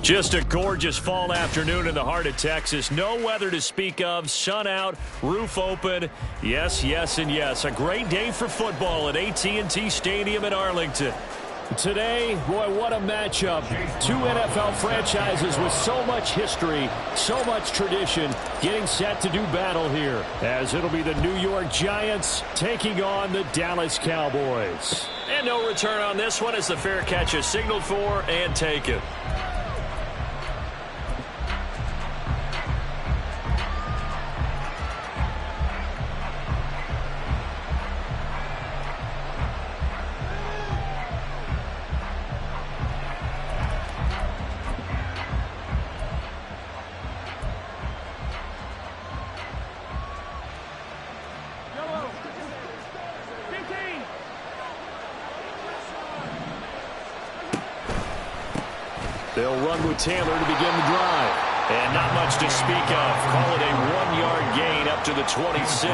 Just a gorgeous fall afternoon in the heart of Texas. No weather to speak of. Sun out, roof open. Yes, yes, and yes. A great day for football at AT&T Stadium in Arlington. Today, boy, what a matchup. Two NFL franchises with so much history, so much tradition, getting set to do battle here, as it'll be the New York Giants taking on the Dallas Cowboys. And no return on this one as the fair catch is signaled for and taken. They'll run with Taylor to begin the drive. And not much to speak of. Call it a 1-yard gain up to the 26.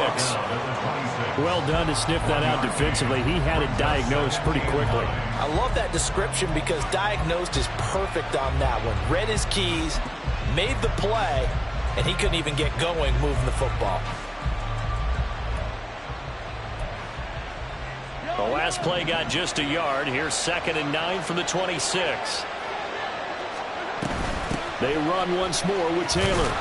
Well done to sniff that out defensively. He had it diagnosed pretty quickly. I love that description because diagnosed is perfect on that one. Read his keys, made the play, and he couldn't even get going moving the football. The last play got just a yard. Here's 2nd and 9 from the 26. They run once more with Taylor.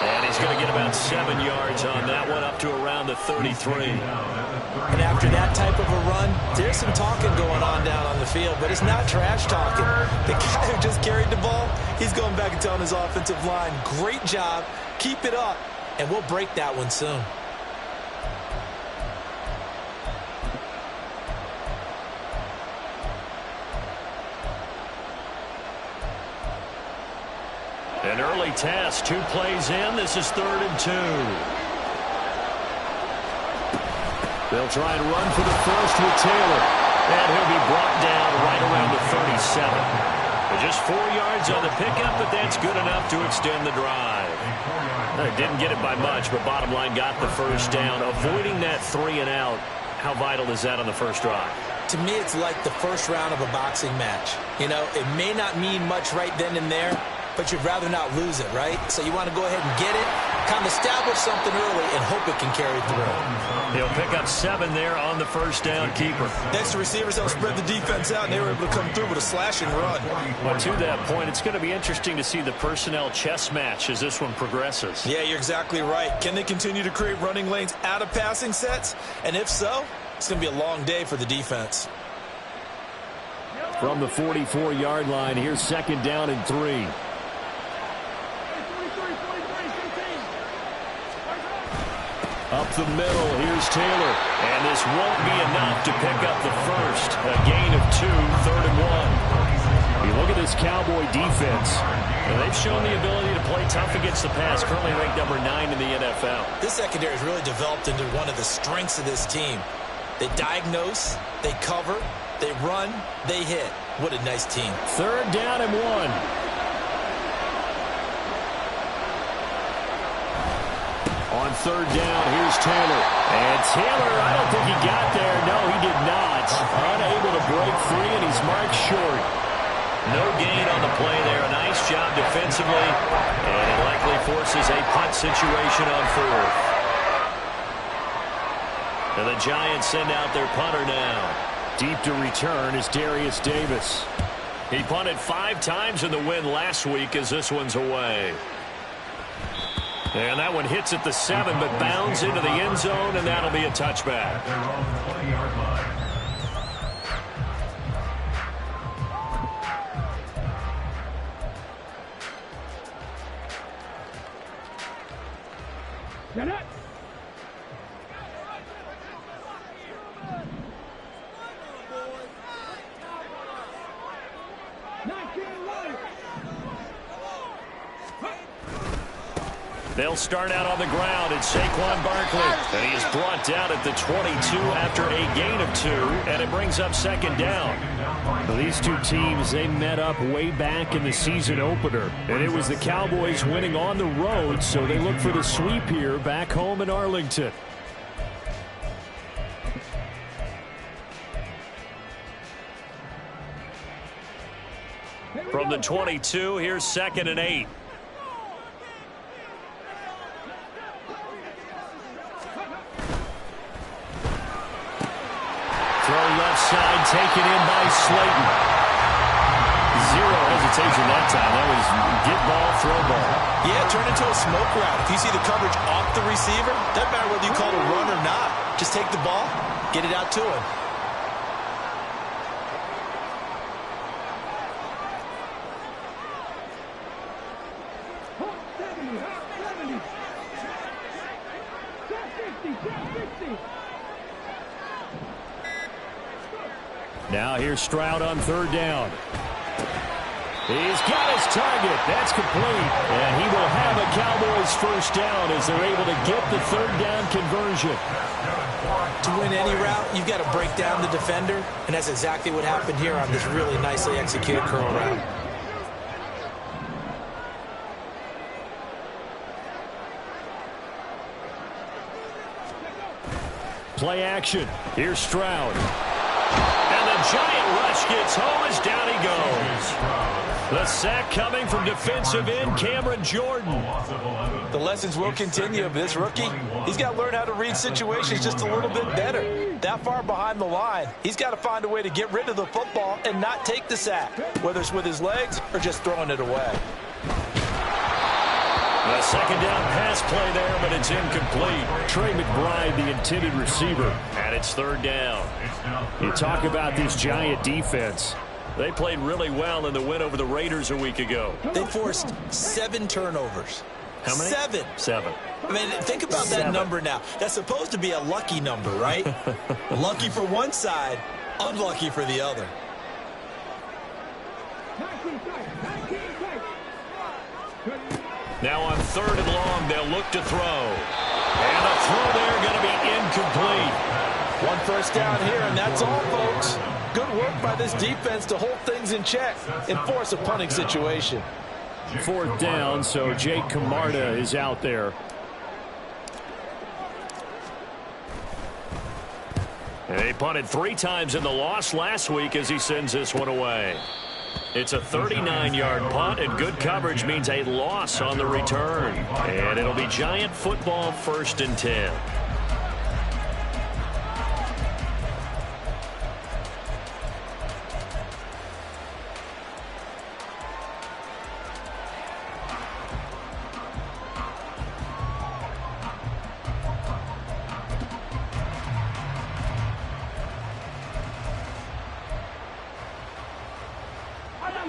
And he's going to get about 7 yards on that one, up to around the 33. And after that type of a run, there's some talking going on down on the field, but it's not trash talking. The guy who just carried the ball, he's going back and telling his offensive line, great job, keep it up, and we'll break that one soon. An early test, 2 plays in. This is 3rd and 2. They'll try and run for the first with Taylor. And he'll be brought down right around the 37. But just 4 yards on the pickup, but that's good enough to extend the drive. Didn't get it by much, but bottom line got the first down. Avoiding that 3 and out, how vital is that on the first drive? To me, it's like the first round of a boxing match. You know, it may not mean much right then and there, but you'd rather not lose it, right? So you want to go ahead and get it, kind of establish something early, and hope it can carry through. He'll pick up 7 there on the first down keeper. Next, the receivers helped spread the defense out, and they were able to come through with a slashing run. Well, to that point, it's going to be interesting to see the personnel chess match as this one progresses. Yeah, you're exactly right. Can they continue to create running lanes out of passing sets? And if so, it's going to be a long day for the defense. From the 44-yard line, here's 2nd down and 3. Up the middle, here's Taylor. And this won't be enough to pick up the first. A gain of 2, 3rd and 1. You look at this Cowboy defense. And they've shown the ability to play tough against the pass, currently ranked number 9 in the NFL. This secondary has really developed into one of the strengths of this team. They diagnose, they cover, they run, they hit. What a nice team. 3rd down and 1. On 3rd down, here's Taylor. And Taylor, I don't think he got there. No, he did not. Unable to break free, and he's marked short. No gain on the play there. A nice job defensively. And it likely forces a punt situation on 4th. And the Giants send out their punter now. Deep to return is Darius Davis. He punted 5 times in the win last week as this one's away. And that one hits at the 7, but bounds into the end zone, and that'll be a touchback. They'll start out on the ground. It's Saquon Barkley. And he is brought down at the 22 after a gain of 2. And it brings up 2nd down. Well, these two teams, they met up way back in the season opener. And it was the Cowboys winning on the road, so they look for the sweep here back home in Arlington. Hey, From the 22, here's 2nd and 8. Throw left side, taken in by Slayton. Zero hesitation that time. That was get ball, throw ball. Yeah, turn into a smoke route. If you see the coverage off the receiver, doesn't matter whether you call it a run or not. Just take the ball, get it out to him. Now here's Stroud on 3rd down. He's got his target. That's complete. And he will have a Cowboys 1st down as they're able to get the 3rd down conversion. To win any route, you've got to break down the defender, and that's exactly what happened here on this really nicely executed curl route. Play action. Here's Stroud. And the giant rush gets home as down he goes. The sack coming from defensive end Cameron Jordan. The lessons will continue of this rookie. He's got to learn how to read situations just a little bit better. That far behind the line, he's got to find a way to get rid of the football and not take the sack, whether it's with his legs or just throwing it away. A 2nd down pass play there, but it's incomplete. Trey McBride, the intended receiver, and it's 3rd down. You talk about this Giant defense. They played really well in the win over the Raiders a week ago. They forced 7 turnovers. How many? 7. 7. I mean, think about that number now. That's supposed to be a lucky number, right? Lucky for one side, unlucky for the other. Now on 3rd and long, they'll look to throw. And the throw there going to be incomplete. 1 1st down here, and that's all, folks. Good work by this defense to hold things in check and force a punting situation. 4th down, so Jake Camarda is out there. And they punted 3 times in the loss last week as he sends this one away. It's a 39-yard punt, and good coverage means a loss on the return. And it'll be Giant football 1st and 10.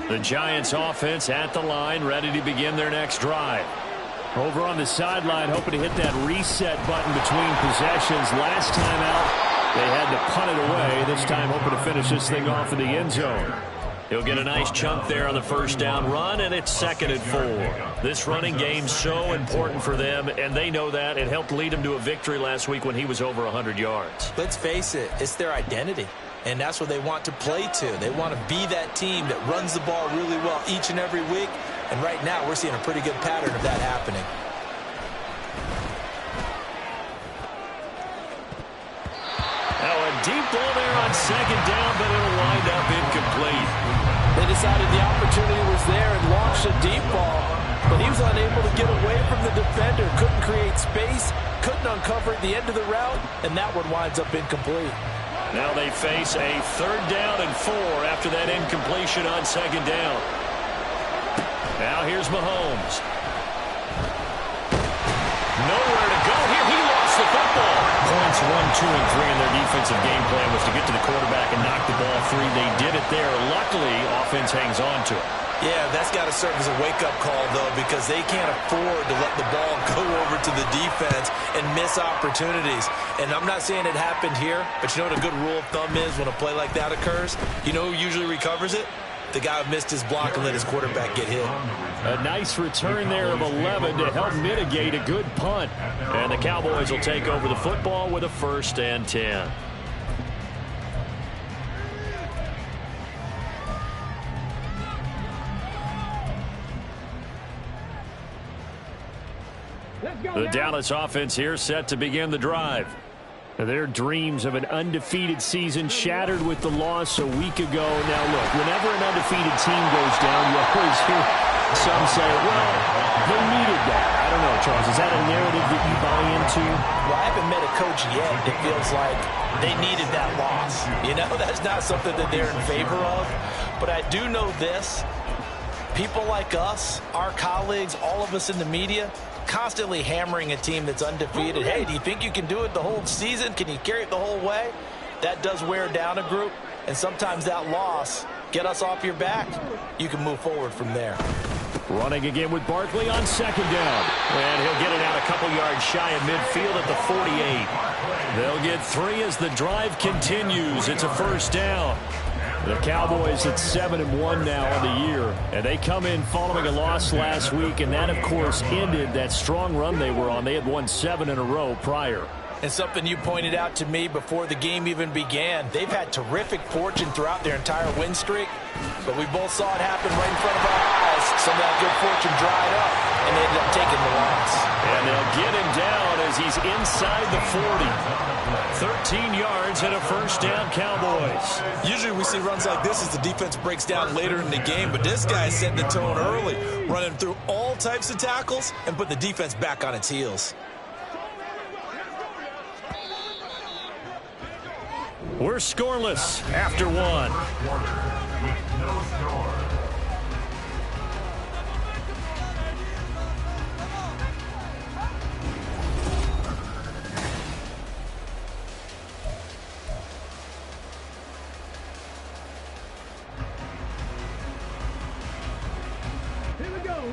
The Giants offense at the line, ready to begin their next drive. Over on the sideline, hoping to hit that reset button between possessions. Last time out, they had to punt it away. This time, hoping to finish this thing off in the end zone. He'll get a nice chunk there on the 1st down run, and it's 2nd and 4. This running game's so important for them, and they know that. It helped lead them to a victory last week when he was over 100 yards. Let's face it, it's their identity. And that's what they want to play to. They want to be that team that runs the ball really well each and every week. And right now, we're seeing a pretty good pattern of that happening. Now a deep ball there on 2nd down, but it'll wind up incomplete. They decided the opportunity was there and launched a deep ball, but he was unable to get away from the defender. Couldn't create space, couldn't uncover at the end of the route, and that one winds up incomplete. Now they face a 3rd down and 4 after that incompletion on 2nd down. Now here's Mahomes. Nowhere to go here. He lost the football. Points 1, 2, and 3 in their defensive game plan was to get to the quarterback and knock the ball free. They did it there. Luckily, offense hangs on to it. Yeah, that's got to serve as a wake-up call, though, because they can't afford to let the ball go over to the defense and miss opportunities. And I'm not saying it happened here, but you know what a good rule of thumb is when a play like that occurs? You know who usually recovers it? The guy who missed his block and let his quarterback get hit. A nice return there of 11 to help mitigate a good punt. And the Cowboys will take over the football with a 1st and 10. The Dallas offense here set to begin the drive. Their dreams of an undefeated season shattered with the loss a week ago. Now, look, whenever an undefeated team goes down, you always hear some say, well, they needed that. I don't know, Charles. Is that a narrative that you buy into? Well, I haven't met a coach yet that feels like they needed that loss. You know, that's not something that they're in favor of. But I do know this. People like us, our colleagues, all of us in the media, constantly hammering a team that's undefeated. Hey, do you think you can do it the whole season? Can you carry it the whole way? That does wear down a group, and sometimes that loss, get us off your back, you can move forward from there. Running again with Barkley on second down. And he'll get it out a couple yards shy of midfield at the 48. They'll get 3 as the drive continues. It's a first down. The Cowboys at 7-1 now on the year, and they come in following a loss last week, and that, of course, ended that strong run they were on. They had won 7 in a row prior. And something you pointed out to me before the game even began, they've had terrific fortune throughout their entire win streak, but we both saw it happen right in front of our eyes. Some of that good fortune dried up, and they ended up taking the loss. And they'll get him down as he's inside the 40. 13 yards and a first down, Cowboys. Usually we see runs like this as the defense breaks down later in the game, but this guy set the tone early, running through all types of tackles and put the defense back on its heels. We're scoreless after one.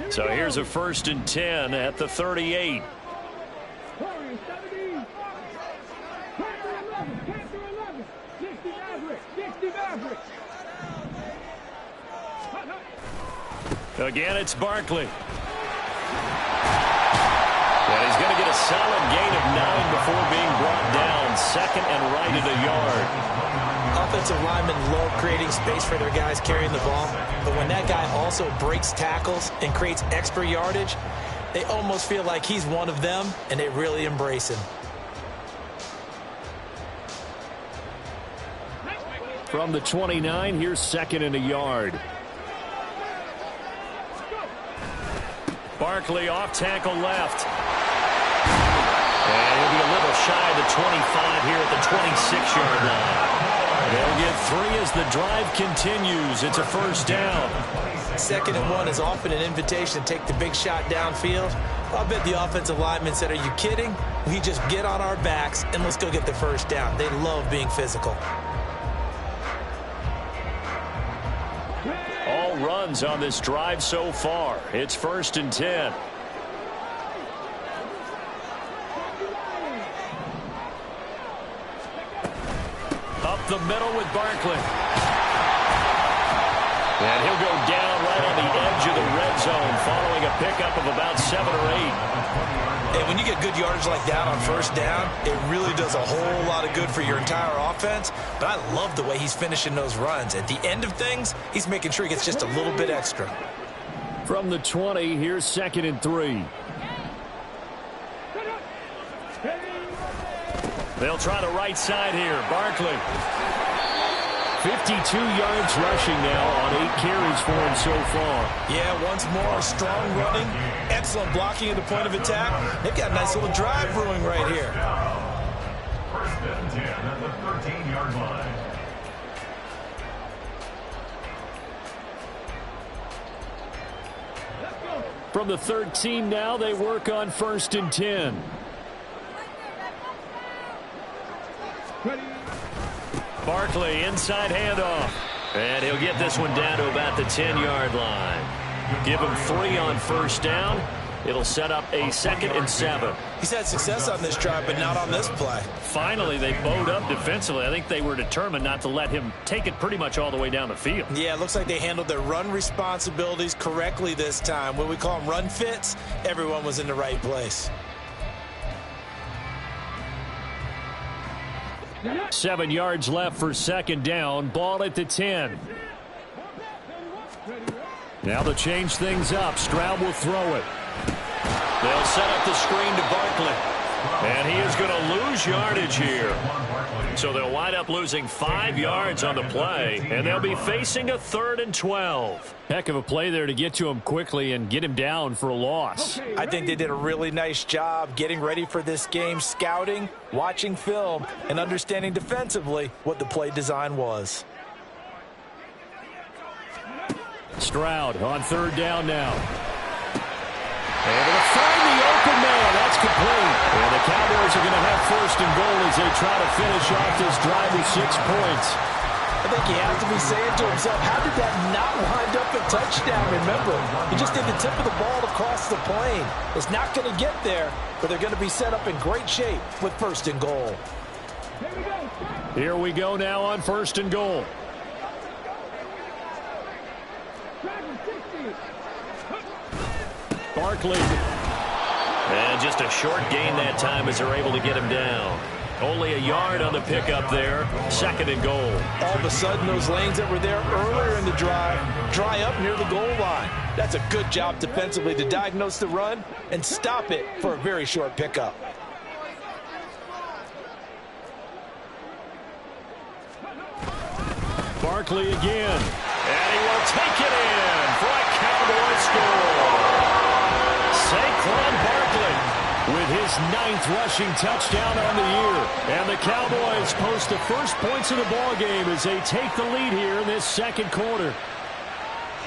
So here's a 1st and 10 at the 38. Again, it's Barkley. And he's going to get a solid gain of 9 before being brought down. 2nd and right at a yard. Offensive linemen love creating space for their guys carrying the ball, but when that guy also breaks tackles and creates extra yardage, they almost feel like he's one of them, and they really embrace him. From the 29, here's 2nd and a yard. Barkley off tackle left. And he'll be a little shy of the 25 here at the 26-yard line. They'll get 3 as the drive continues. It's a first down. 2nd and 1 is often an invitation to take the big shot downfield. I bet the offensive lineman said, are you kidding? We just get on our backs and let's go get the first down. They love being physical. All runs on this drive so far. It's 1st and 10. Up the middle with Barkley. And he'll go down right on the edge of the red zone following a pickup of about 7 or 8. And when you get good yardage like that on first down, it really does a whole lot of good for your entire offense. But I love the way he's finishing those runs. At the end of things, he's making sure he gets just a little bit extra. From the 20, here's 2nd and 3. They'll try the right side here. Barkley. 52 yards rushing now on 8 carries for him so far. Yeah, once more, strong running, excellent blocking at the point of attack. They've got a nice little drive brewing right here. 1st and 10 at the 13-yard line. From the 13 now, they work on 1st and 10. Barkley, inside handoff. And he'll get this one down to about the 10-yard line. Give him 3 on first down. It'll set up a 2nd and 7. He's had success on this drive, but not on this play. Finally, they bowed up defensively. I think they were determined not to let him take it pretty much all the way down the field. Yeah, it looks like they handled their run responsibilities correctly this time. What we call them run fits, everyone was in the right place. 7 yards left for 2nd down. Ball at the 10. Now they'll change things up. Stroud will throw it. They'll set up the screen to Barkley. And he is going to lose yardage here. So they'll wind up losing 5 yards on the play, and they'll be facing a 3rd and 12. Heck of a play there to get to him quickly and get him down for a loss. I think they did a really nice job getting ready for this game, scouting, watching film, and understanding defensively what the play design was. Stroud on 3rd down now. Able to find the open man. That's complete. And the Cowboys are going to have 1st and goal as they try to finish off this drive with 6 points. I think he has to be saying to himself, how did that not wind up a touchdown? Remember, he just did the tip of the ball across the plane. It's not going to get there, but they're going to be set up in great shape with 1st and goal. Here we go now on 1st and goal. Barkley. And just a short gain that time as they're able to get him down. Only a yard on the pickup there. 2nd and goal. All of a sudden, those lanes that were there earlier in the drive dry up near the goal line. That's a good job defensively to diagnose the run and stop it for a very short pickup. Barkley again. And he will take it in for a Cowboy score. Saquon Barkley with his 9th rushing touchdown on the year. And the Cowboys post the first points of the ballgame as they take the lead here in this 2nd quarter.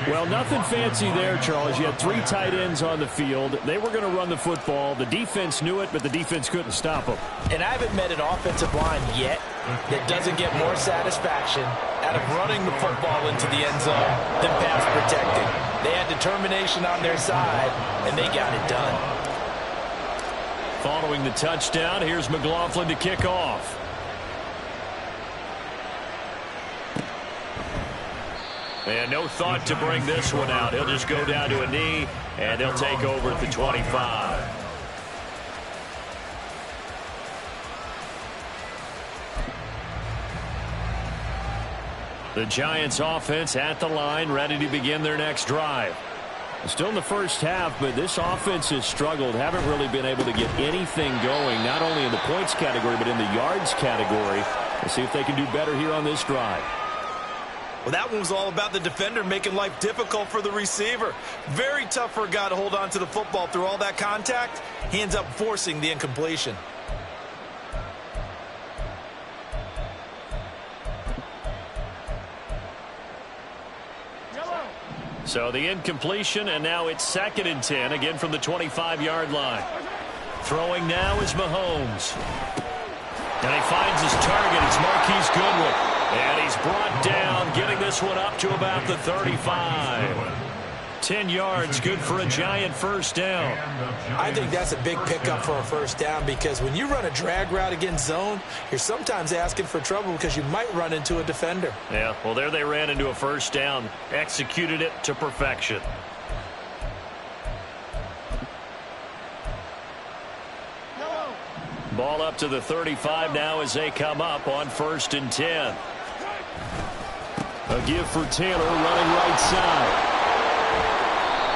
Well, nothing fancy there, Charles. You had 3 tight ends on the field. They were going to run the football. The defense knew it, but the defense couldn't stop them. And I haven't met an offensive line yet that doesn't get more satisfaction out of running the football into the end zone than pass protecting. They had determination on their side, and they got it done. Following the touchdown, here's McLaughlin to kick off. And no thought to bring this one out. He'll just go down to a knee, and they'll take over at the 25. The Giants offense at the line, ready to begin their next drive. Still in the first half, but this offense has struggled. Haven't really been able to get anything going, not only in the points category, but in the yards category. We'll see if they can do better here on this drive. Well, that one was all about the defender making life difficult for the receiver. Very tough for a guy to hold on to the football through all that contact. He ends up forcing the incompletion. So the incompletion, and now it's 2nd and 10, again from the 25-yard line. Throwing now is Mahomes. And he finds his target. It's Marquise Goodwin. And he's brought down, getting this one up to about the 35. 10 yards, good for a Giant 1st down. I think that's a big pickup for a 1st down because when you run a drag route against zone, you're sometimes asking for trouble because you might run into a defender. Yeah, well, there they ran into a 1st down, executed it to perfection. Ball up to the 35 now as they come up on 1st and 10. A give for Taylor running right side.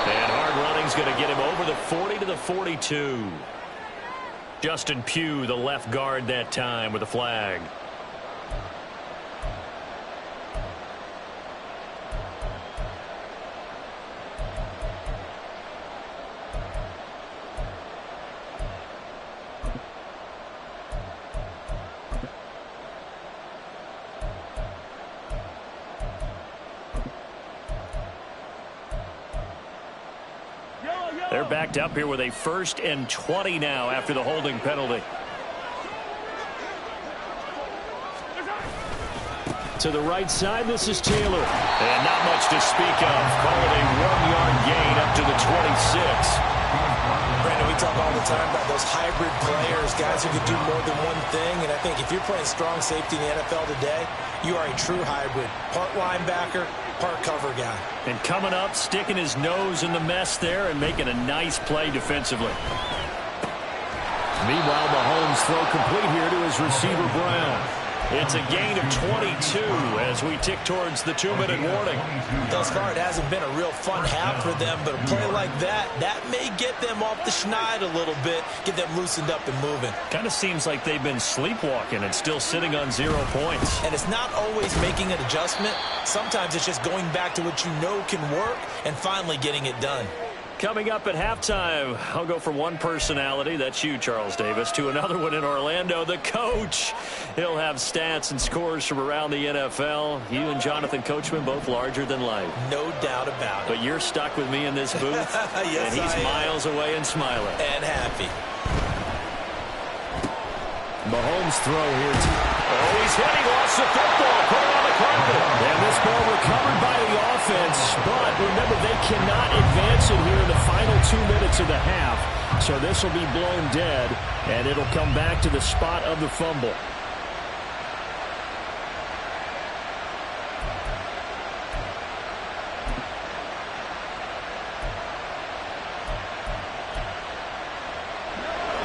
And hard running's going to get him over the 40 to the 42. Justin Pugh, the left guard that time with a flag. They're backed up here with a 1st and 20 now after the holding penalty. To the right side, this is Taylor. And not much to speak of. Call it a 1-yard gain up to the 26. Brandon, we talk all the time about those hybrid players, guys who can do more than one thing. And I think if you're playing strong safety in the NFL today, you are a true hybrid. Part linebacker, part cover guy. And coming up, sticking his nose in the mess there and making a nice play defensively. Meanwhile, Mahomes throw complete here to his receiver, Brown. It's a gain of 22 as we tick towards the 2-minute warning. Thus far, it hasn't been a real fun half for them, but a play like that may get them off the schneid a little bit, get them loosened up and moving. Kind of seems like they've been sleepwalking and still sitting on 0 points. And it's not always making an adjustment. Sometimes it's just going back to what you know can work and finally getting it done. Coming up at halftime, I'll go from one personality, that's you, Charles Davis, to another one in Orlando, the coach. He'll have stats and scores from around the NFL. You and Jonathan Coachman both larger than life. No doubt about it. But you're stuck with me in this booth, yes, and he's miles away and smiling. And happy. Mahomes throw here. Oh, he's hit. He lost the football. Put it on the carpet. And this ball recovered by the offense. But remember, they cannot advance it here in the final 2 minutes of the half. So this will be blown dead, and it'll come back to the spot of the fumble.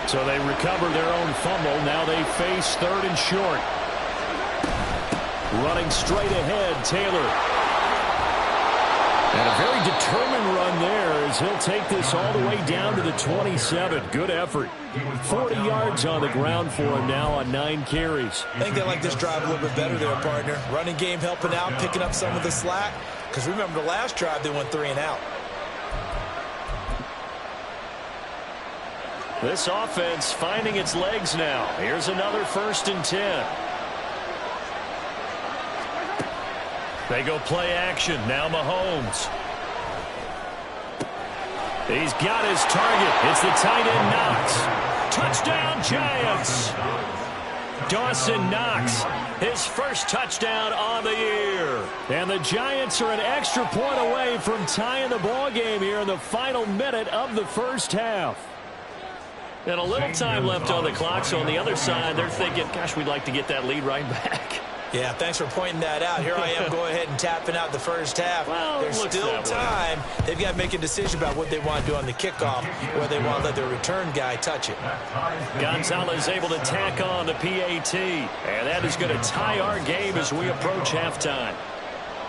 So they recover their own fumble. Now they face 3rd and short. Running straight ahead, Taylor. And a very determined run there as he'll take this all the way down to the 27. Good effort. 40 yards on the ground for him now on 9 carries. I think they like this drive a little bit better there, partner. Running game helping out, picking up some of the slack. Because remember the last drive, they went 3 and out. This offense finding its legs now. Here's another 1st and 10. They go play action. Now Mahomes. He's got his target. It's the tight end Knox. Touchdown Giants. Dawson Knox, his first touchdown on the year. And the Giants are an extra point away from tying the ball game here in the final minute of the first half. And a little time left on the clock, so on the other side, they're thinking, gosh, we'd like to get that lead right back. Yeah, thanks for pointing that out. Here I am, go ahead and tapping out the first half. Well, there's still time. They've got to make a decision about what they want to do on the kickoff, where they want to let their return guy touch it. Gonzalez able to tack on the PAT, and that is going to tie our game as we approach halftime.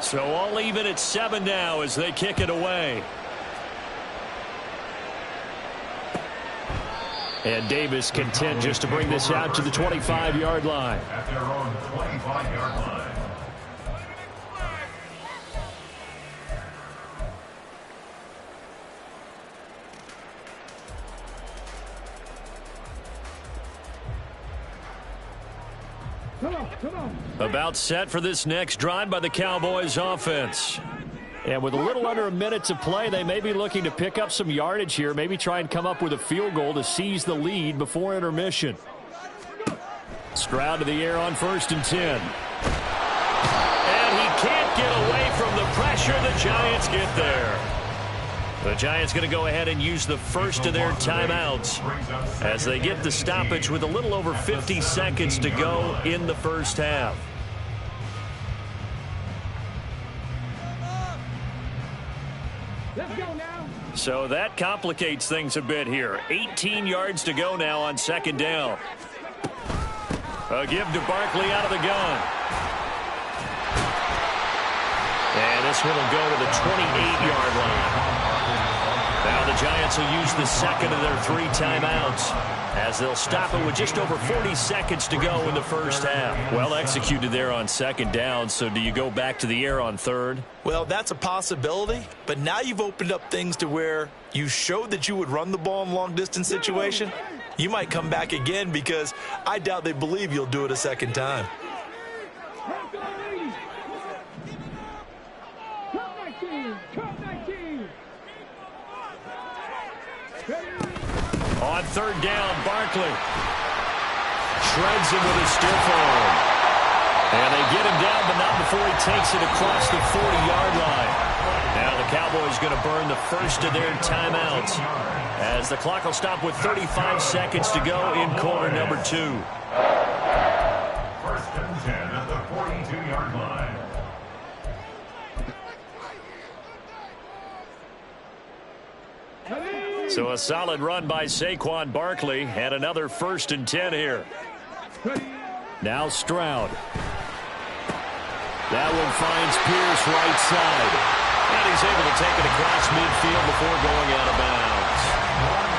So all even at 7 now as they kick it away. And Davis content just to bring this out to the 25-yard line. At their own 25-yard line. Come on. About set for this next drive by the Cowboys offense. And with a little under a minute to play, they may be looking to pick up some yardage here, maybe try and come up with a field goal to seize the lead before intermission. Stroud to the air on 1st and 10. And he can't get away from the pressure. The Giants get there. The Giants going to go ahead and use the first of their timeouts as they get the stoppage with a little over 50 seconds to go in the first half. Let's go now. So that complicates things a bit here. 18 yards to go now on 2nd down. A give to Barkley out of the gun. And this one will go to the 28-yard line. Now the Giants will use the second of their 3 timeouts as they'll stop it with just over 40 seconds to go in the first half. Well executed there on 2nd down, so do you go back to the air on 3rd? Well, that's a possibility, but now you've opened up things to where you showed that you would run the ball in long-distance situation. You might come back again because I doubt they believe you'll do it a second time. On 3rd down, Barkley shreds him with a stiff arm. And they get him down, but not before he takes it across the 40-yard line. Now the Cowboys going to burn the first of their timeouts as the clock will stop with 35 seconds to go in quarter number 2. 1st and 10 at the 42-yard line. So a solid run by Saquon Barkley and another 1st and 10 here. Now Stroud. That one finds Pierce right side. And he's able to take it across midfield before going out of bounds.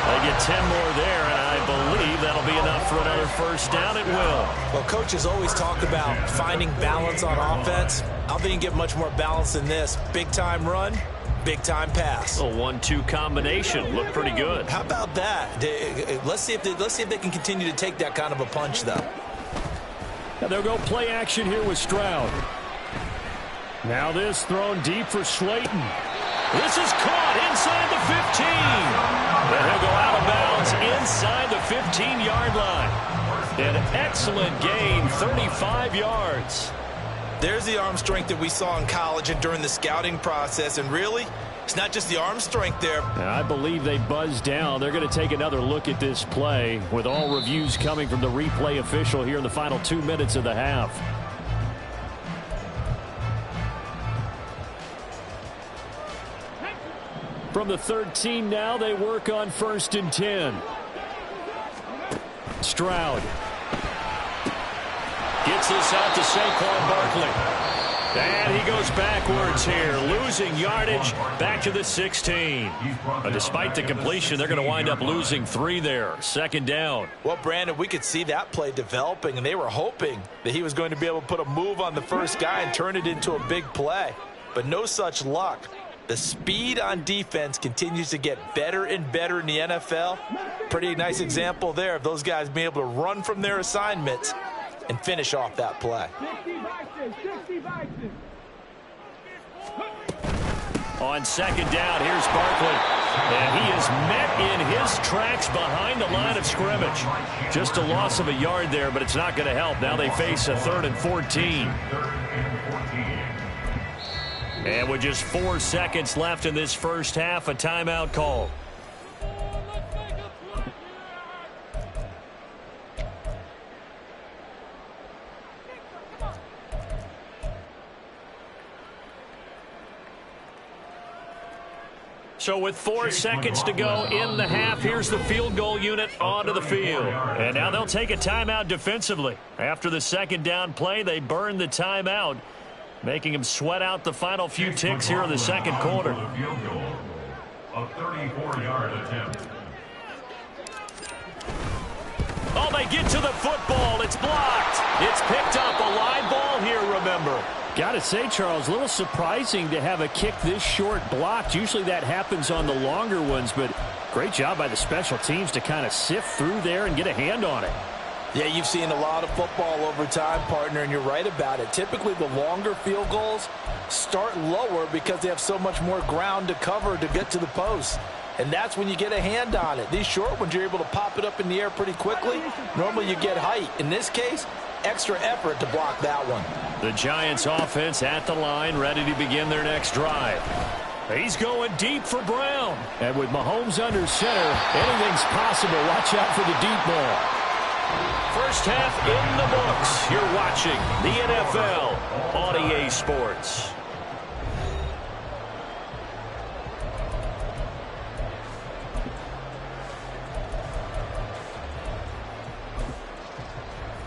They get 10 more there, and I believe that'll be enough for another first down. It will. Well, coaches always talk about finding balance on offense. I don't think you can get much more balance than this. Big-time run, big-time pass. A 1-2 combination. Looked pretty good. How about that? Let's see if they can continue to take that kind of a punch, though. And they'll go play action here with Stroud. Now this thrown deep for Slayton. This is caught inside the 15. And he'll go out of bounds inside the 15-yard line. An excellent gain, 35 yards. There's the arm strength that we saw in college and during the scouting process. And really, it's not just the arm strength there. I believe they buzzed down. They're going to take another look at this play with all reviews coming from the replay official here in the final 2 minutes of the half. From the 13 now, they work on 1st and 10. Stroud. Gets this out to Saquon Barkley. And he goes backwards here, losing yardage back to the 16. But despite the completion, they're going to wind up losing 3 there. 2nd down. Well, Brandon, we could see that play developing, and they were hoping that he was going to be able to put a move on the first guy and turn it into a big play. But no such luck. The speed on defense continues to get better and better in the NFL. Pretty nice example there of those guys being able to run from their assignments and finish off that play. On 2nd down, here's Barkley. And he is met in his tracks behind the line of scrimmage. Just a loss of a yard there, but it's not going to help. Now they face a 3rd and 14. And with just 4 seconds left in this first half, a timeout call. So with 4 seconds to go in the half, here's the field goal unit onto the field. And now they'll take a timeout defensively. After the 2nd down play, they burn the timeout, making him sweat out the final few ticks here in the 2nd quarter. A 34-yard attempt. Oh, they get to the football. It's blocked. It's picked up. A live ball here, remember. Got to say, Charles, a little surprising to have a kick this short blocked. Usually that happens on the longer ones, but great job by the special teams to kind of sift through there and get a hand on it. Yeah, you've seen a lot of football over time, partner, and you're right about it. Typically, the longer field goals start lower because they have so much more ground to cover to get to the post. And that's when you get a hand on it. These short ones, you're able to pop it up in the air pretty quickly. Normally, you get height. In this case, extra effort to block that one. The Giants offense at the line, ready to begin their next drive. He's going deep for Brown. And with Mahomes under center, anything's possible. Watch out for the deep ball. First half in the books. You're watching the NFL on EA Sports.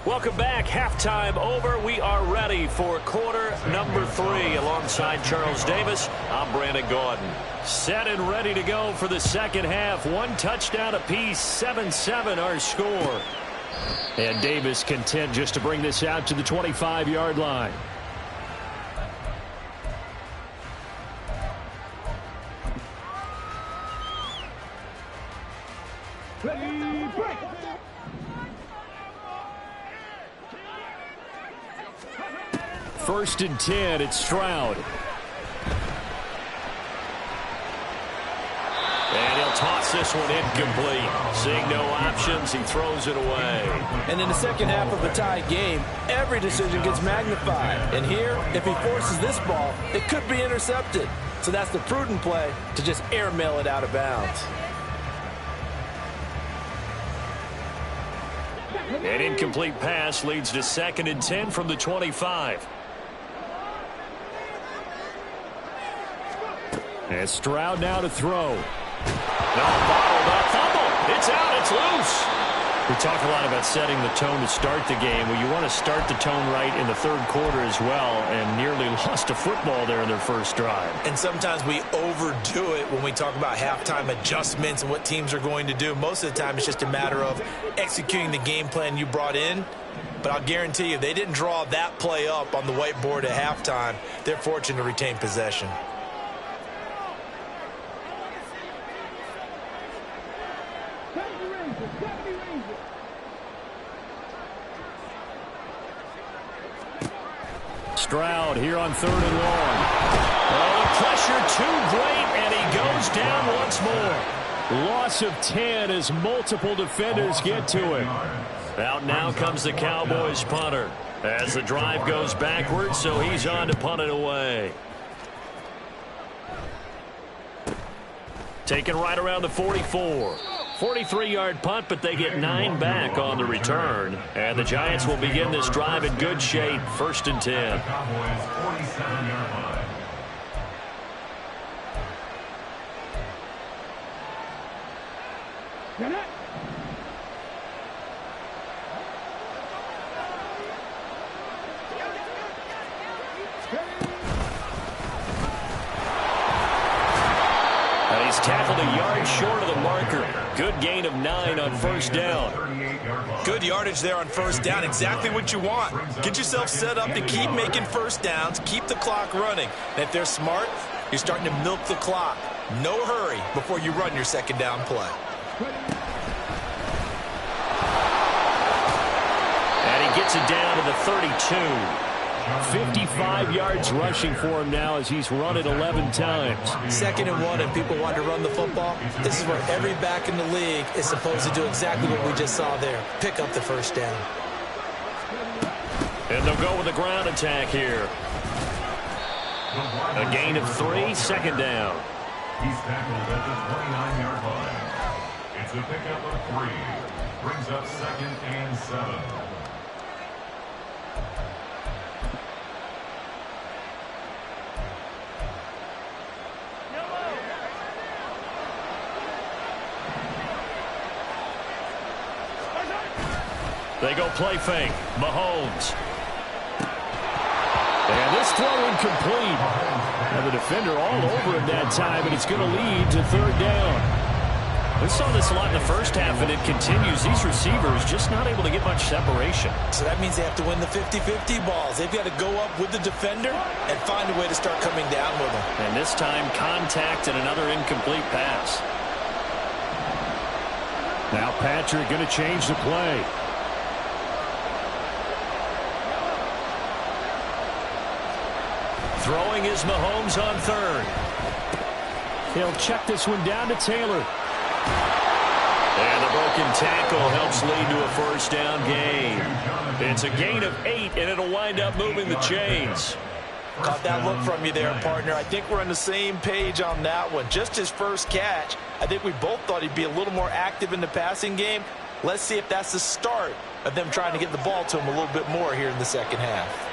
Welcome back. Halftime over. We are ready for quarter number 3. Alongside Charles Davis, I'm Brandon Gaudin. Set and ready to go for the second half. 1 touchdown apiece, 7-7 our score. And Davis content just to bring this out to the 25-yard line. First and 10, it's Stroud. And he'll toss this one incomplete. Seeing no options, he throws it away. And in the second half of a tie game, every decision gets magnified. And here, if he forces this ball, it could be intercepted. So that's the prudent play to just airmail it out of bounds. An incomplete pass leads to 2nd and 10 from the 25. And Stroud now to throw. No, bottled up. Fumble. It's out. It's loose. We talk a lot about setting the tone to start the game. Well, you want to start the tone right in the third quarter as well, and nearly lost a football there in their first drive. And sometimes we overdo it when we talk about halftime adjustments and what teams are going to do. Most of the time, it's just a matter of executing the game plan you brought in. But I'll guarantee you, they didn't draw that play up on the whiteboard at halftime. They're fortunate to retain possession. Stroud here on 3rd and long. Oh, the pressure too great, and he goes down once more. Loss of 10 as multiple defenders get to him. Out now comes the Cowboys punter as the drive goes backwards, so he's on to punt it away. Taken right around the 44. 43-yard punt, but they get 9 back on the return. And the Giants will begin this drive in good shape. 1st and 10. Cowboys 47-yard line. Get it. He's tackled a yard short of the marker. Good gain of 9 on 1st down. Good yardage there on 1st down. Exactly what you want. Get yourself set up to keep making 1st downs, keep the clock running. And if they're smart, you're starting to milk the clock. No hurry before you run your 2nd down play. And he gets it down to the 32. 55 yards rushing for him now as he's run it 11 times. 2nd and 1, and people want to run the football. This is where every back in the league is supposed to do exactly what we just saw there. Pick up the 1st down. And they'll go with the ground attack here. A gain of 3, 2nd down. He's tackled at the 29-yard line. It's a pickup of 3. Brings up 2nd and 7. They go play fake. Mahomes. And this throw incomplete. And the defender all over him that time, and it's going to lead to 3rd down. We saw this a lot in the first half, and it continues. These receivers just not able to get much separation. So that means they have to win the 50-50 balls. They've got to go up with the defender and find a way to start coming down with them. And this time, contact and another incomplete pass. Now Patrick going to change the play. Throwing is Mahomes on 3rd. He'll check this one down to Taylor. And the broken tackle helps lead to a 1st down gain. It's a gain of 8, and it'll wind up moving the chains. Caught that look from you there, partner. I think we're on the same page on that one. Just his first catch. I think we both thought he'd be a little more active in the passing game. Let's see if that's the start of them trying to get the ball to him a little bit more here in the 2nd half.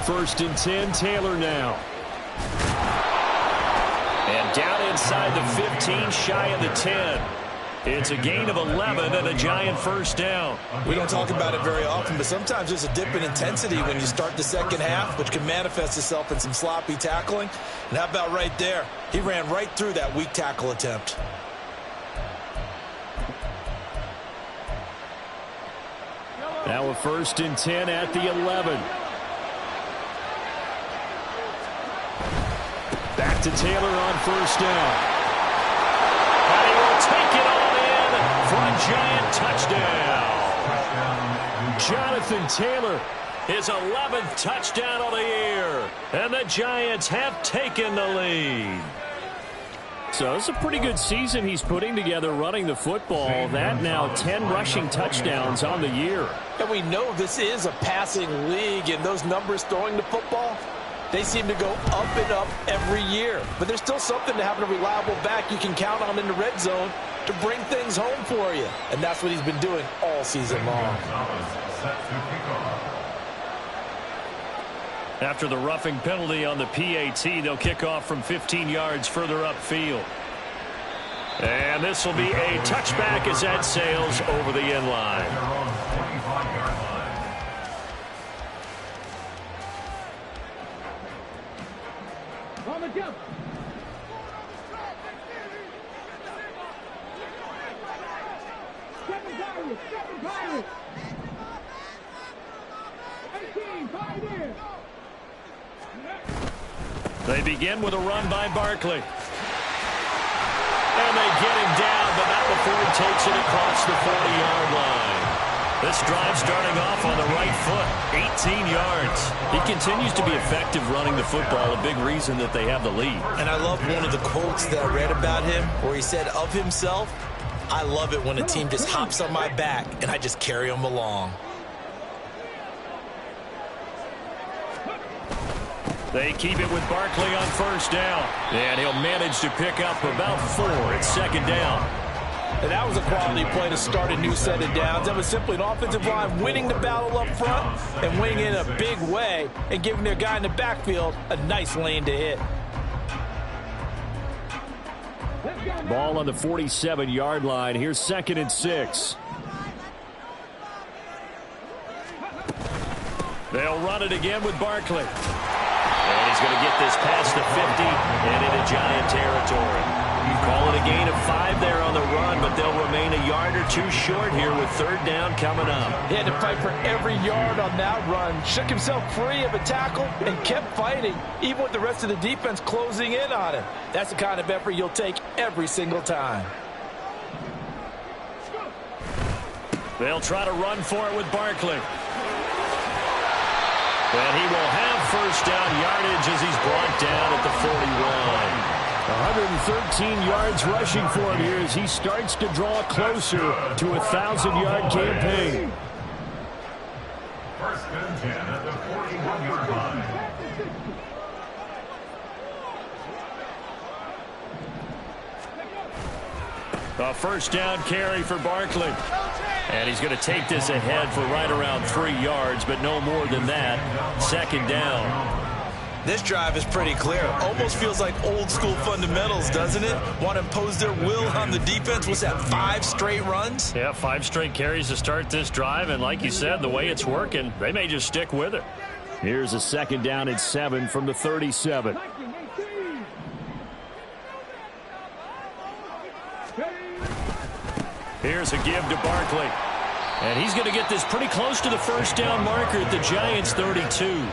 1st and 10, Taylor now. And down inside the 15, shy of the 10. It's a gain of 11 and a Giant 1st down. We don't talk about it very often, but sometimes there's a dip in intensity when you start the 2nd half, which can manifest itself in some sloppy tackling. And how about right there? He ran right through that weak tackle attempt. Now a 1st and 10 at the 11. Back to Taylor on 1st down. And he will take it all in for a Giant touchdown. Jonathan Taylor. His 11th touchdown of the year. And the Giants have taken the lead. So it's a pretty good season he's putting together running the football. That now 10 rushing touchdowns on the year. And we know this is a passing league, and those numbers throwing the football, they seem to go up and up every year. But there's still something to having a reliable back you can count on in the red zone to bring things home for you. And that's what he's been doing all season long. After the roughing penalty on the PAT, they'll kick off from 15 yards further upfield. And this will be a touchback as that sails over the end line. On the jump. Second Pirates. 18, Pioneers. They begin with a run by Barkley. And they get him down, but not before he takes it across the 40-yard line. This drive starting off on the right foot, 18 yards. He continues to be effective running the football, a big reason that they have the lead. And I love one of the quotes that I read about him where he said of himself, "I love it when a team just hops on my back and I just carry them along." They keep it with Barkley on first down. And he'll manage to pick up about 4 at second down. And that was a quality play to start a new set of downs. That was simply an offensive line winning the battle up front and winning in a big way and giving their guy in the backfield a nice lane to hit. Ball on the 47-yard line. Here's 2nd and 6. They'll run it again with Barkley. And he's going to get this past the 50 and into Giant territory. You call it a gain of 5 there on the run, but they'll remain a yard or 2 short here with third down coming up. He had to fight for every yard on that run. Shook himself free of a tackle and kept fighting, even with the rest of the defense closing in on him. That's the kind of effort you'll take every single time. They'll try to run for it with Barkley. And he will have first down yardage as he's brought down at the 41. 113 yards rushing for him here as he starts to draw closer to a 1,000-yard campaign. First and 10 at the 41-yard line. A first down carry for Barkley. And he's going to take this ahead for right around 3 yards, but no more than that. Second down. This drive is pretty clear. Almost feels like old school fundamentals, doesn't it? Want to impose their will on the defense. What's that, 5 straight runs? Yeah, 5 straight carries to start this drive. And like you said, the way it's working, they may just stick with it. Here's a 2nd down and 7 from the 37. Here's a give to Barkley. And he's going to get this pretty close to the first down marker at the Giants' 32.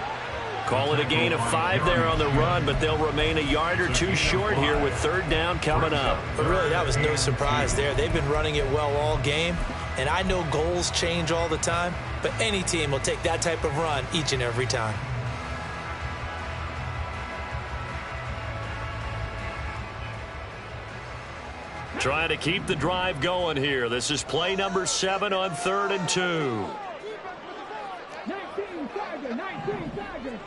Call it a gain of 5 there on the run, but they'll remain a yard or 2 short here with third down coming up. But really, that was no surprise there. They've been running it well all game, and I know goals change all the time, but any team will take that type of run each and every time. Trying to keep the drive going here. This is play number 7 on 3rd and 2. 19 Tiger, 19 Tiger.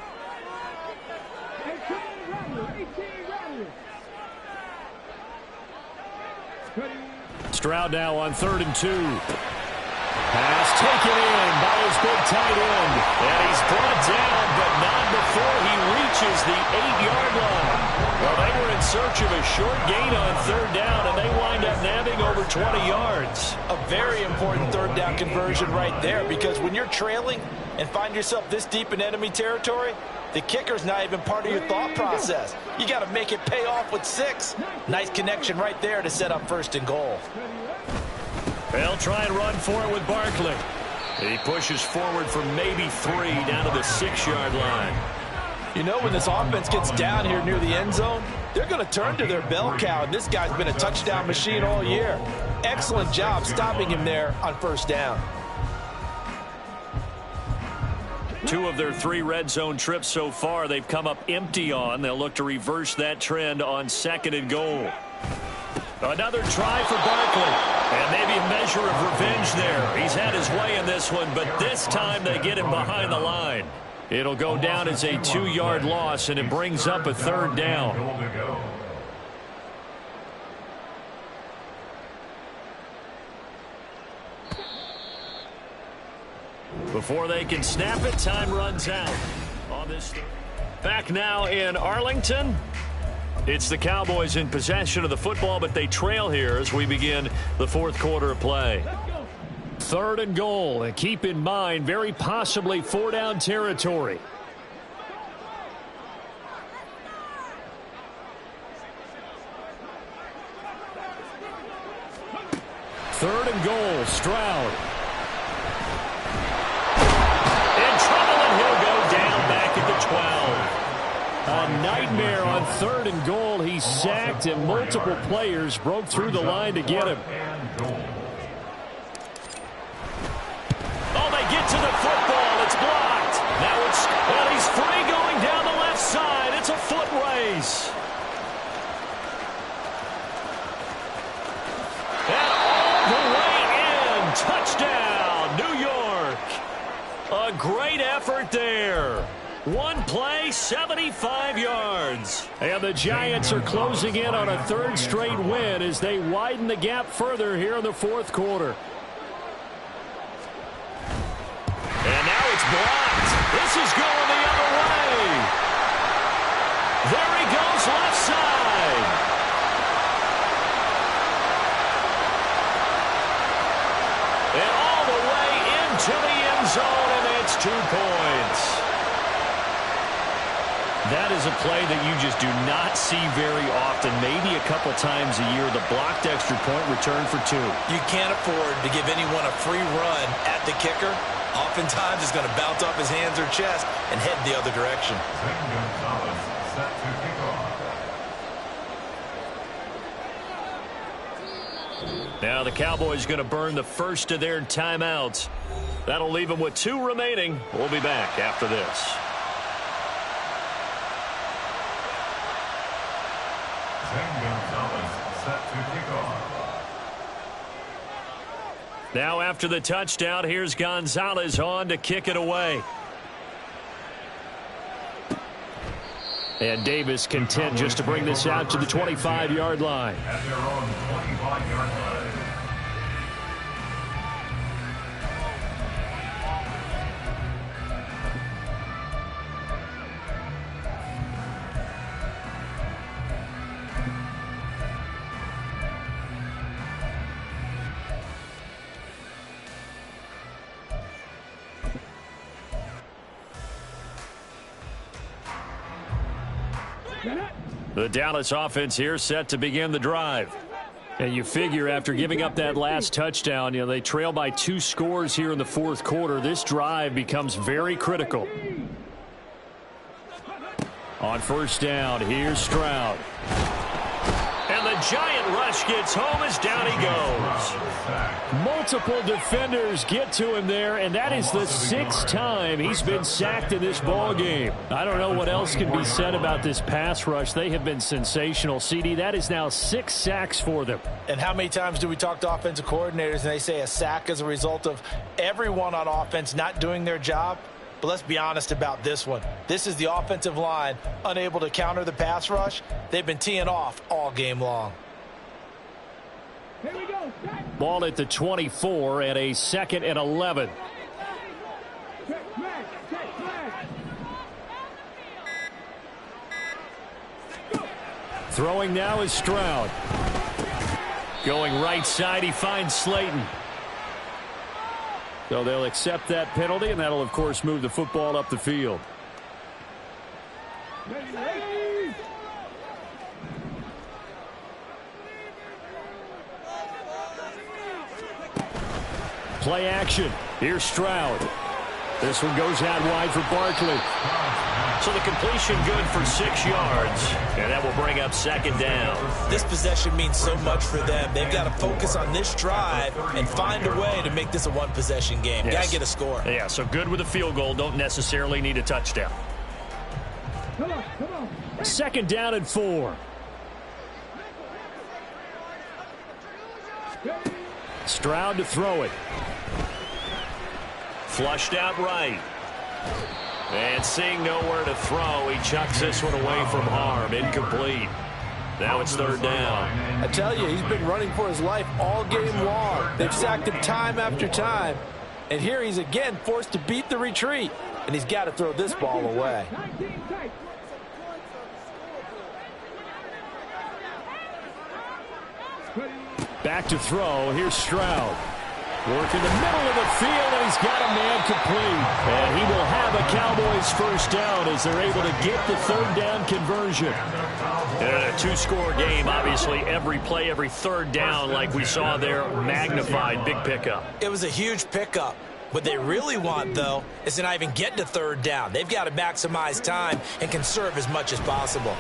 18 Rebel. Stroud now on 3rd and 2. Pass taken in by his big tight end. And he's brought down, but not before he reaches the 8-yard line. Well, they were in search of a short gain on third down, and they wind up nabbing over 20 yards. A very important third down conversion right there, because when you're trailing and find yourself this deep in enemy territory, the kicker's not even part of your thought process. You got to make it pay off with 6. Nice connection right there to set up 1st and goal. They'll try and run for it with Barkley. He pushes forward for maybe 3 down to the 6-yard line. You know, when this offense gets down here near the end zone, they're going to turn to their bell cow, and this guy's been a touchdown machine all year. Excellent job stopping him there on first down. 2 of their 3 red zone trips so far they've come up empty on. They'll look to reverse that trend on 2nd and goal. Another try for Barkley. And maybe a measure of revenge there. He's had his way in this one, but this time they get him behind the line. It'll go down as a 2-yard loss, and it brings up a third down. Before they can snap it, time runs out on this. Back now in Arlington. It's the Cowboys in possession of the football, but they trail here as we begin the fourth quarter of play. 3rd and goal, and keep in mind, very possibly 4-down territory. Third and goal, Stroud. In trouble, and he'll go down back at the 12. A nightmare on 3rd and goal. He's sacked, and multiple players broke through the line to get him. Oh, they get to the football. It's blocked. Now he's free going down the left side. It's a foot race. And all the way in. Touchdown, New York. A great effort there. One play, 75 yards. And the Giants are closing in on a 3rd straight win as they widen the gap further here in the fourth quarter. And now it's blocked. This is going the other way. There he goes, left side. And all the way into the end zone, and it's 2 points. That is a play that you just do not see very often, maybe a couple times a year. The blocked extra point return for 2. You can't afford to give anyone a free run at the kicker. Oftentimes, it's going to bounce off his hands or chest and head the other direction. Now the Cowboys going to burn the first of their timeouts. That'll leave them with 2 remaining. We'll be back after this. Now after the touchdown, here's Gonzalez on to kick it away. And Davis content just to bring this out to the 25-yard line. At their own 25-yard line. The Dallas offense here set to begin the drive. And you figure after giving up that last touchdown, they trail by 2 scores here in the fourth quarter. This drive becomes very critical. On first down, here's Stroud. And the giant rush gets home as down he goes. Multiple defenders get to him there, and that is the 6th time he's been sacked in this ball game. I don't know what else can be said about this pass rush. They have been sensational. CD, that is now 6 sacks for them. And how many times do we talk to offensive coordinators and they say a sack is a result of everyone on offense not doing their job? But let's be honest about this one. This is the offensive line unable to counter the pass rush. They've been teeing off all game long. Here we go. Ball at the 24 and a 2nd and 11. Check flag. Check flag. Throwing now is Stroud. Going right side, he finds Slayton. So they'll accept that penalty, and that'll, of course, move the football up the field. Play action. Here's Stroud. This one goes out wide for Barkley. So the completion good for 6 yards. And that will bring up 2nd down. This possession means so much for them. They've got to focus on this drive and find a way to make this a one-possession game. Yes. Got to get a score. Yeah, so good with a field goal. Don't necessarily need a touchdown. Come on, come on. 2nd down and 4. Stroud to throw it. Flushed out right. And seeing nowhere to throw, he chucks this one away from harm. Incomplete. Now it's 3rd down. I tell you, he's been running for his life all game long. They've sacked him time after time. And here he's again forced to beat the retreat. And he's got to throw this ball away. 19 tight. Back to throw. Here's Stroud. Working the middle of the field, and he's got a man complete. And he will have a Cowboys first down as they're able to get the third down conversion. A two-score game, obviously, every play, every third down, like we saw there, magnified, big pickup. It was a huge pickup. What they really want, though, is to not even get to third down. They've got to maximize time and conserve as much as possible.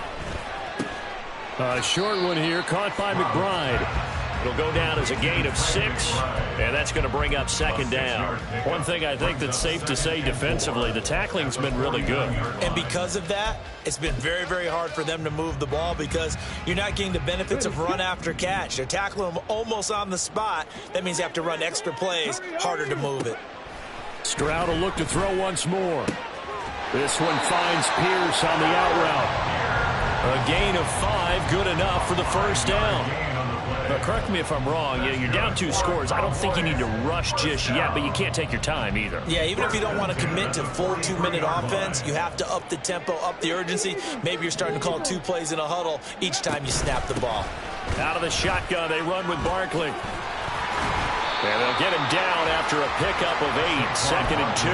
A short one here, caught by McBride. It'll go down as a gain of 6, and that's going to bring up second down. One thing I think that's safe to say defensively, the tackling's been really good. And because of that, it's been very, very hard for them to move the ball because you're not getting the benefits of run after catch. They're tackling them almost on the spot. That means you have to run extra plays, harder to move it. Stroud will look to throw once more. This one finds Pierce on the out route. A gain of 5, good enough for the first down. Correct me if I'm wrong. You're down 2 scores. I don't think you need to rush just yet, but you can't take your time either. Yeah, even if you don't want to commit to full 2-minute offense, you have to up the tempo, up the urgency. Maybe you're starting to call 2 plays in a huddle each time you snap the ball. Out of the shotgun, they run with Barkley. And they'll get him down after a pickup of 8, second and 2.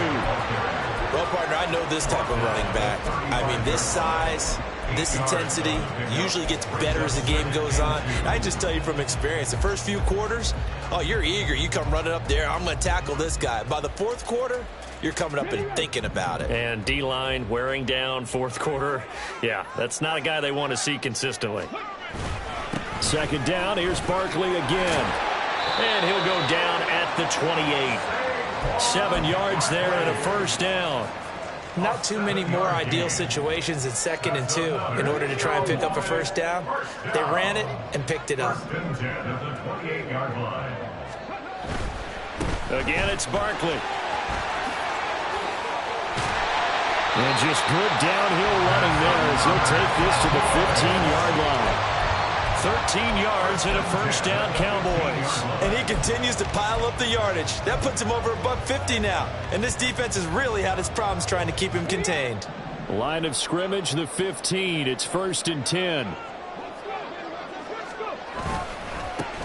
Well, partner, I know this type of running back. I mean, this size, this intensity usually gets better as the game goes on. I just tell you from experience, the first few quarters, oh, you're eager. You come running up there, I'm going to tackle this guy. By the fourth quarter, you're coming up and thinking about it. And D-line wearing down fourth quarter. Yeah, that's not a guy they want to see consistently. Second down, here's Barkley again. And he'll go down at the 28. 7 yards there and a first down. Not too many more ideal situations in second and 2 in order to try and pick up a first down. They ran it and picked it up. Again, it's Barkley. And just good downhill running there as he'll take this to the 15-yard line. 13 yards and a first down, Cowboys. And he continues to pile up the yardage. That puts him over $150 now. And this defense has really had its problems trying to keep him contained. Line of scrimmage, the 15. It's 1st and 10.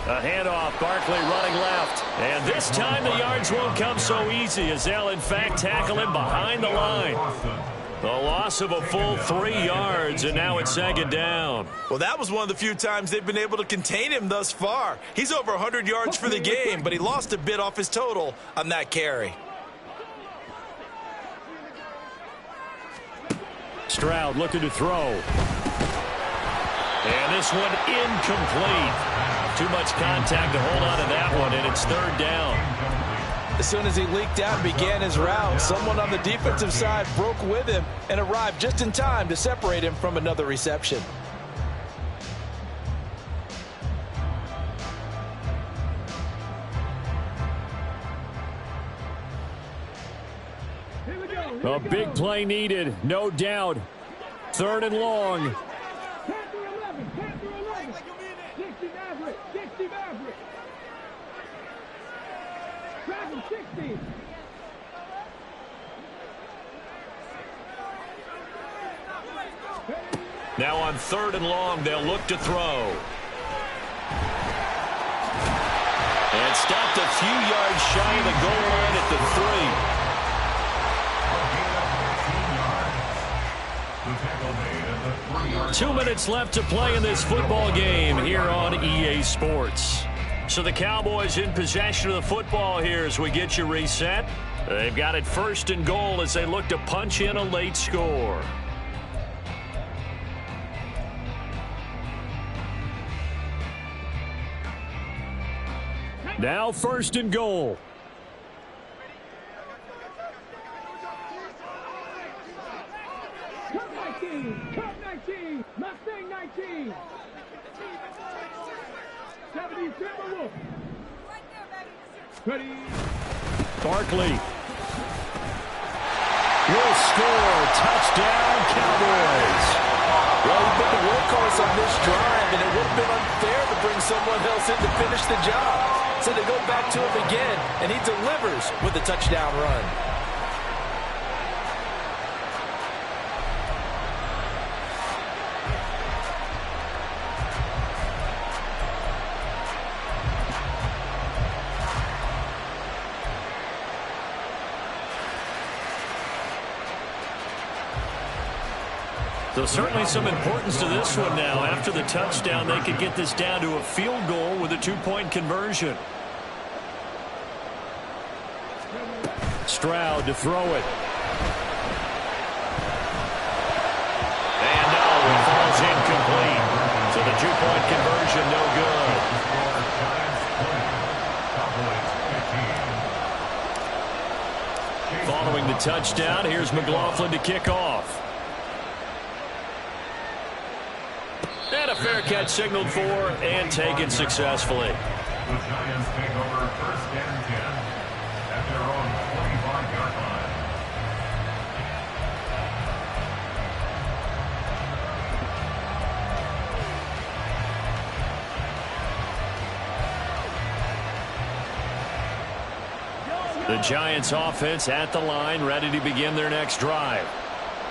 A handoff, Barkley running left. And this time the yards won't come so easy as they'll, in fact, tackle him behind the line. The loss of a full 3 yards, and now it's second down. Well, that was one of the few times they've been able to contain him thus far. He's over 100 yards for the game, but he lost a bit off his total on that carry. Stroud looking to throw. And this one incomplete. Too much contact to hold on to that one, and it's third down. As soon as he leaked out and began his route, someone on the defensive side broke with him and arrived just in time to separate him from another reception. A big play needed, no doubt. 3rd and long. 10 through 11, 10 through 11. 60 Maverick, 60 Maverick. Dragon 60. Now on 3rd and long, they'll look to throw. And stopped a few yards shy of the goal line at the 3. 2 minutes left to play in this football game here on EA Sports. So the Cowboys in possession of the football here as we get you reset. They've got it 1st and goal as they look to punch in a late score. Now 1st and goal. Cup 19, Cup 19, Mustang 19. 70 Timberwolf. Ready. Barkley. Will score. Touchdown, Cowboys. Well, he's been the workhorse on this drive, and it would have been unfair to bring someone else in to finish the job. So they go back to him again, and he delivers with a touchdown run. So certainly some importance to this one now. After the touchdown, they could get this down to a field goal with a 2-point conversion. Stroud to throw it. And no, it falls incomplete. So the 2-point conversion, no good. Following the touchdown, here's McLaughlin to kick off. And a fair catch signaled for and taken successfully. The Giants take over 1st and 10 at their own 25-yard line. The Giants offense at the line, ready to begin their next drive.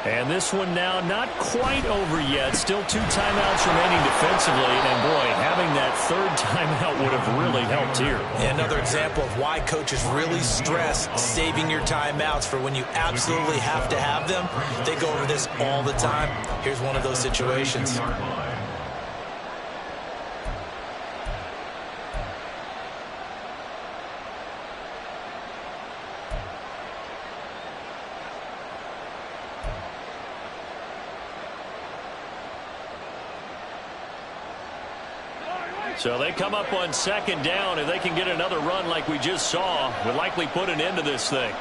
And this one now not quite over yet. Still 2 timeouts remaining defensively. And, boy, having that 3rd timeout would have really helped here. Yeah, another example of why coaches really stress saving your timeouts for when you absolutely have to have them. They go over this all the time. Here's one of those situations. So they come up on 2nd down. If they can get another run like we just saw, would likely put an end to this thing.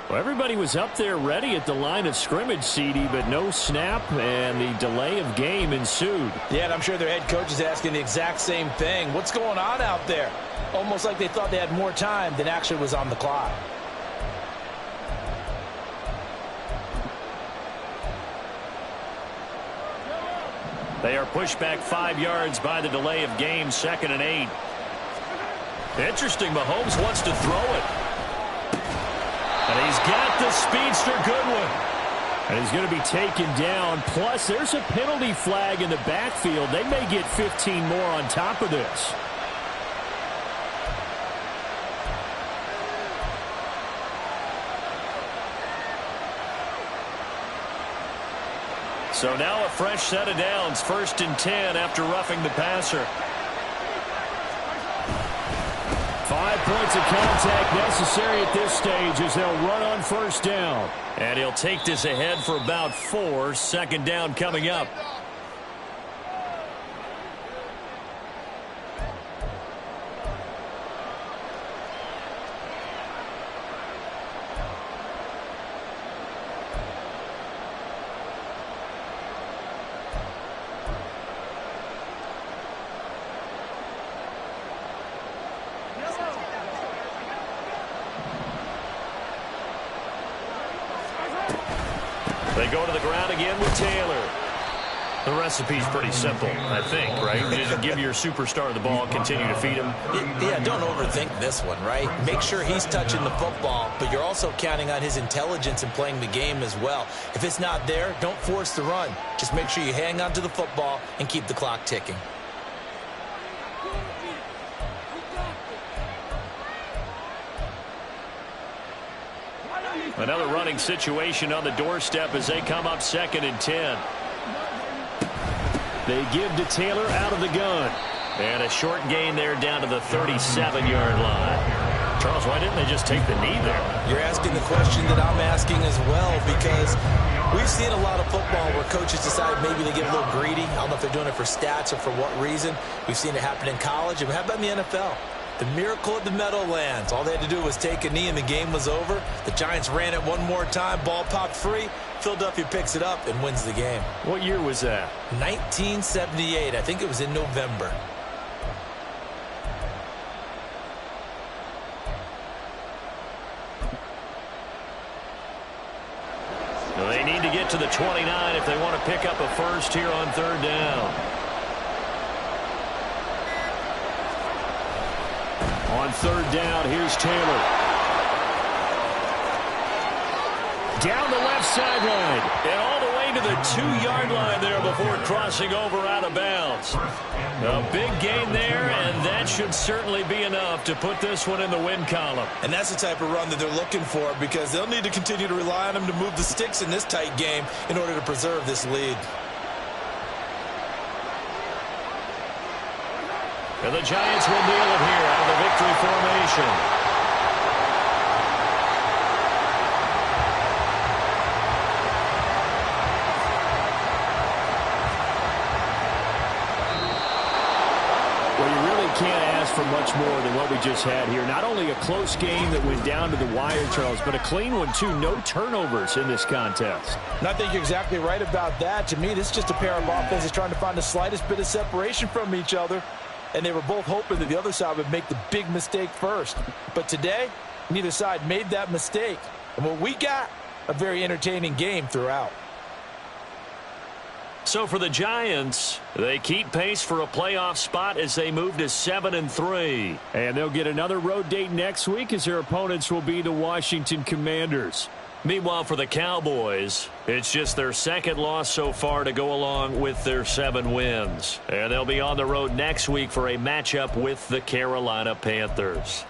Well, everybody was up there ready at the line of scrimmage, CD, but no snap, and the delay of game ensued. Yeah, and I'm sure their head coach is asking the exact same thing. What's going on out there? Almost like they thought they had more time than actually was on the clock. They are pushed back 5 yards by the delay of game, 2nd and 8. Interesting, Mahomes wants to throw it. And he's got the speedster Goodwin. And he's going to be taken down. Plus, there's a penalty flag in the backfield. They may get 15 more on top of this. So now a fresh set of downs, 1st and 10 after roughing the passer. 5 points of contact necessary at this stage as they'll run on 1st down. And he'll take this ahead for about 4. 2nd down coming up. They go to the ground again with Taylor. The recipe's pretty simple, I think, right? You just give your superstar the ball, continue to feed him. Yeah, don't overthink this one, right? Make sure he's touching the football, but you're also counting on his intelligence in playing the game as well. If it's not there, don't force the run. Just make sure you hang on to the football and keep the clock ticking. Another running situation on the doorstep as they come up 2nd and 10. They give to Taylor out of the gun. And a short gain there down to the 37-yard line. Charles, why didn't they just take the knee there? You're asking the question that I'm asking as well, because we've seen a lot of football where coaches decide maybe they get a little greedy. I don't know if they're doing it for stats or for what reason. We've seen it happen in college. And how about in the NFL? The miracle of the Meadowlands. All they had to do was take a knee and the game was over. The Giants ran it one more time. Ball popped free. Philadelphia picks it up and wins the game. What year was that? 1978. I think it was in November. They need to get to the 29 if they want to pick up a first here on 3rd down. On 3rd down, here's Taylor. Down the left sideline. And all the way to the 2-yard line there before crossing over out of bounds. A big gain there, and that should certainly be enough to put this one in the win column. And that's the type of run that they're looking for, because they'll need to continue to rely on him to move the sticks in this tight game in order to preserve this lead. And the Giants will kneel it here out of the victory formation. Can't ask for much more than what we just had here. Not only a close game that went down to the wire, Charles, but a clean one, too. No turnovers in this contest. And I think you're exactly right about that. To me, this is just a pair of offenses trying to find the slightest bit of separation from each other. And they were both hoping that the other side would make the big mistake first. But today, neither side made that mistake. And what we got, a very entertaining game throughout. So for the Giants, they keep pace for a playoff spot as they move to 7-3. And they'll get another road date next week as their opponents will be the Washington Commanders. Meanwhile, for the Cowboys, it's just their second loss so far to go along with their 7 wins. And they'll be on the road next week for a matchup with the Carolina Panthers.